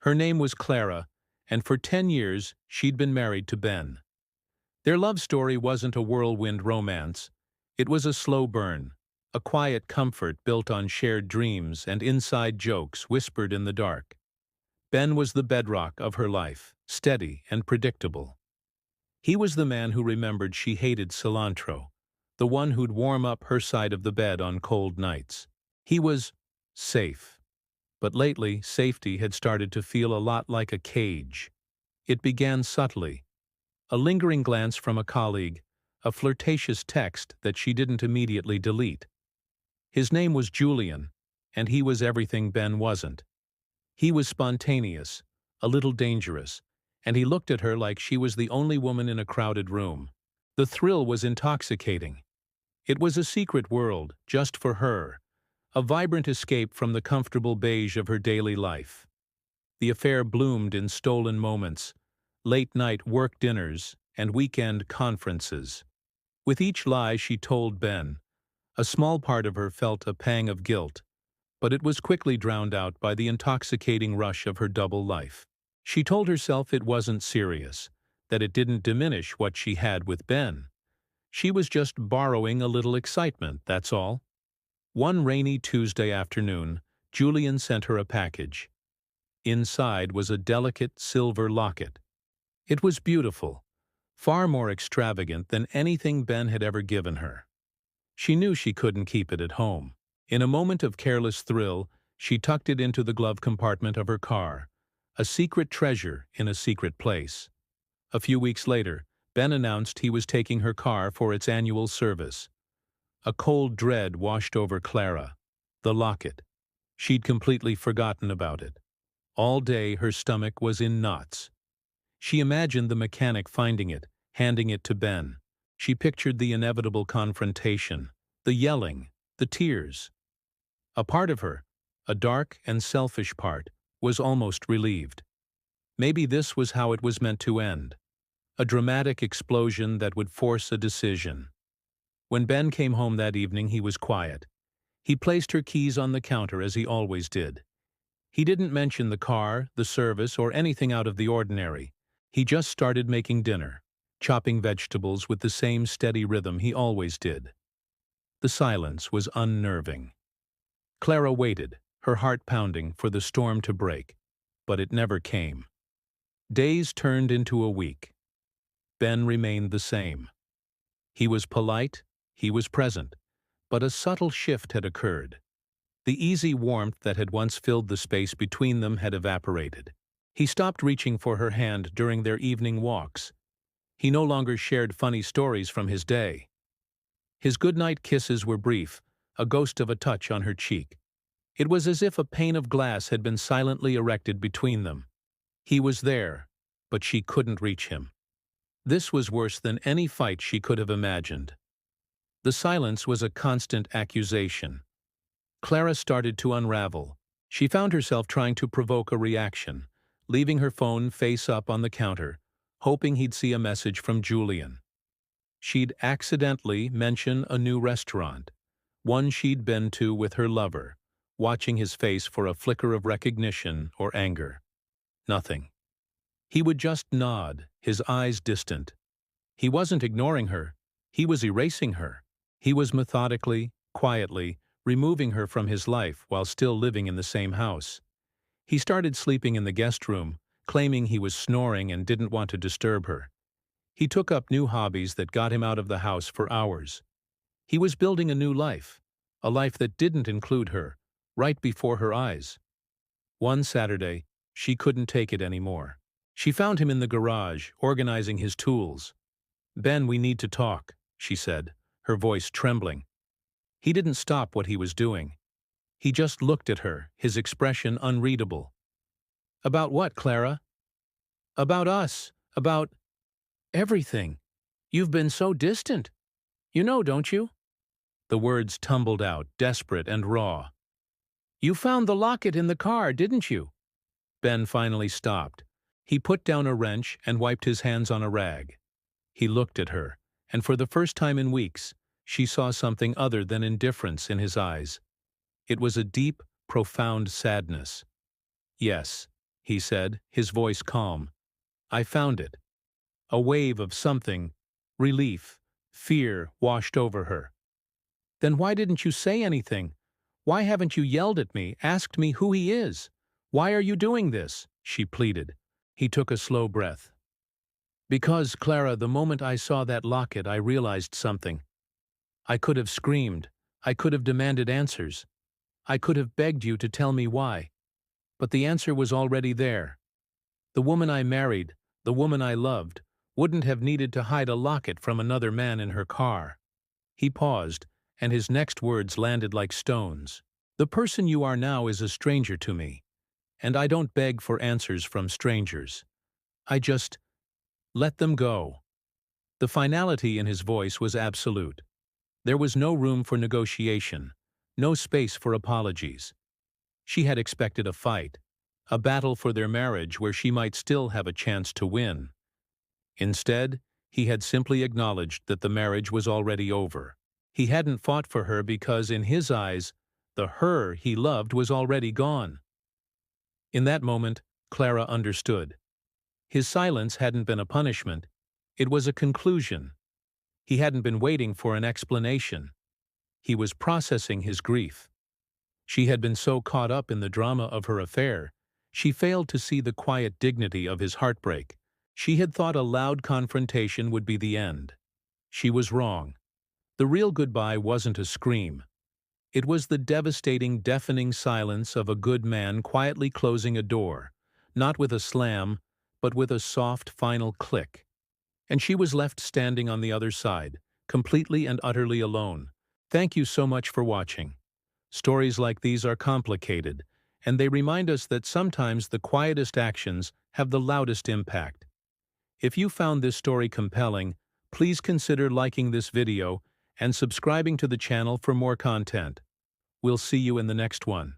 Her name was Clara, and for 10 years she'd been married to Ben. Their love story wasn't a whirlwind romance. It was a slow burn, a quiet comfort built on shared dreams and inside jokes whispered in the dark. Ben was the bedrock of her life, steady and predictable. He was the man who remembered she hated cilantro, the one who'd warm up her side of the bed on cold nights. He was safe. But lately, safety had started to feel a lot like a cage. It began subtly. A lingering glance from a colleague, a flirtatious text that she didn't immediately delete. His name was Julian, and he was everything Ben wasn't. He was spontaneous, a little dangerous, and he looked at her like she was the only woman in a crowded room. The thrill was intoxicating. It was a secret world, just for her, a vibrant escape from the comfortable beige of her daily life. The affair bloomed in stolen moments, late-night work dinners, and weekend conferences. With each lie she told Ben, a small part of her felt a pang of guilt, but it was quickly drowned out by the intoxicating rush of her double life. She told herself it wasn't serious, that it didn't diminish what she had with Ben. She was just borrowing a little excitement, that's all. One rainy Tuesday afternoon, Julian sent her a package. Inside was a delicate silver locket. It was beautiful, far more extravagant than anything Ben had ever given her. She knew she couldn't keep it at home. In a moment of careless thrill, she tucked it into the glove compartment of her car, a secret treasure in a secret place. A few weeks later, Ben announced he was taking her car for its annual service. A cold dread washed over Clara. The locket. She'd completely forgotten about it. All day her stomach was in knots. She imagined the mechanic finding it, handing it to Ben. She pictured the inevitable confrontation, the yelling, the tears. A part of her, a dark and selfish part, was almost relieved. Maybe this was how it was meant to end. A dramatic explosion that would force a decision. When Ben came home that evening, he was quiet. He placed her keys on the counter as he always did. He didn't mention the car, the service, or anything out of the ordinary. He just started making dinner, chopping vegetables with the same steady rhythm he always did. The silence was unnerving. Clara waited, her heart pounding, for the storm to break, but it never came. Days turned into a week. Ben remained the same. He was polite, he was present, but a subtle shift had occurred. The easy warmth that had once filled the space between them had evaporated. He stopped reaching for her hand during their evening walks. He no longer shared funny stories from his day. His goodnight kisses were brief, a ghost of a touch on her cheek. It was as if a pane of glass had been silently erected between them. He was there, but she couldn't reach him. This was worse than any fight she could have imagined. The silence was a constant accusation. Clara started to unravel. She found herself trying to provoke a reaction, leaving her phone face up on the counter, hoping he'd see a message from Julian. She'd accidentally mention a new restaurant, one she'd been to with her lover, watching his face for a flicker of recognition or anger. Nothing. He would just nod, his eyes distant. He wasn't ignoring her. He was erasing her. He was methodically, quietly, removing her from his life while still living in the same house. He started sleeping in the guest room, claiming he was snoring and didn't want to disturb her. He took up new hobbies that got him out of the house for hours. He was building a new life, a life that didn't include her, right before her eyes. One Saturday, she couldn't take it anymore. She found him in the garage, organizing his tools. "Ben, we need to talk," she said, her voice trembling. He didn't stop what he was doing. He just looked at her, his expression unreadable. "About what, Clara?" "About us. About everything. You've been so distant. You know, don't you?" The words tumbled out, desperate and raw. "You found the locket in the car, didn't you?" Ben finally stopped. He put down a wrench and wiped his hands on a rag. He looked at her, and for the first time in weeks, she saw something other than indifference in his eyes. It was a deep, profound sadness. Yes, he said, his voice calm. I found it. A wave of something, relief, fear washed over her. Then why didn't you say anything? Why haven't you yelled at me, asked me who he is? Why are you doing this? She pleaded. He took a slow breath. Because, Clara, the moment I saw that locket, I realized something. I could have screamed. I could have demanded answers. I could have begged you to tell me why. But the answer was already there. The woman I married, the woman I loved, wouldn't have needed to hide a locket from another man in her car. He paused, and his next words landed like stones. The person you are now is a stranger to me, and I don't beg for answers from strangers. I just let them go. The finality in his voice was absolute. There was no room for negotiation, no space for apologies. She had expected a fight, a battle for their marriage where she might still have a chance to win. Instead, he had simply acknowledged that the marriage was already over. He hadn't fought for her because, in his eyes, the her he loved was already gone. In that moment, Clara understood. His silence hadn't been a punishment. It was a conclusion. He hadn't been waiting for an explanation. He was processing his grief. She had been so caught up in the drama of her affair, she failed to see the quiet dignity of his heartbreak. She had thought a loud confrontation would be the end. She was wrong. The real goodbye wasn't a scream. It was the devastating, deafening silence of a good man quietly closing a door, not with a slam, but with a soft, final click. And she was left standing on the other side, completely and utterly alone. Thank you so much for watching. Stories like these are complicated, and they remind us that sometimes the quietest actions have the loudest impact. If you found this story compelling, please consider liking this video and subscribing to the channel for more content. We'll see you in the next one.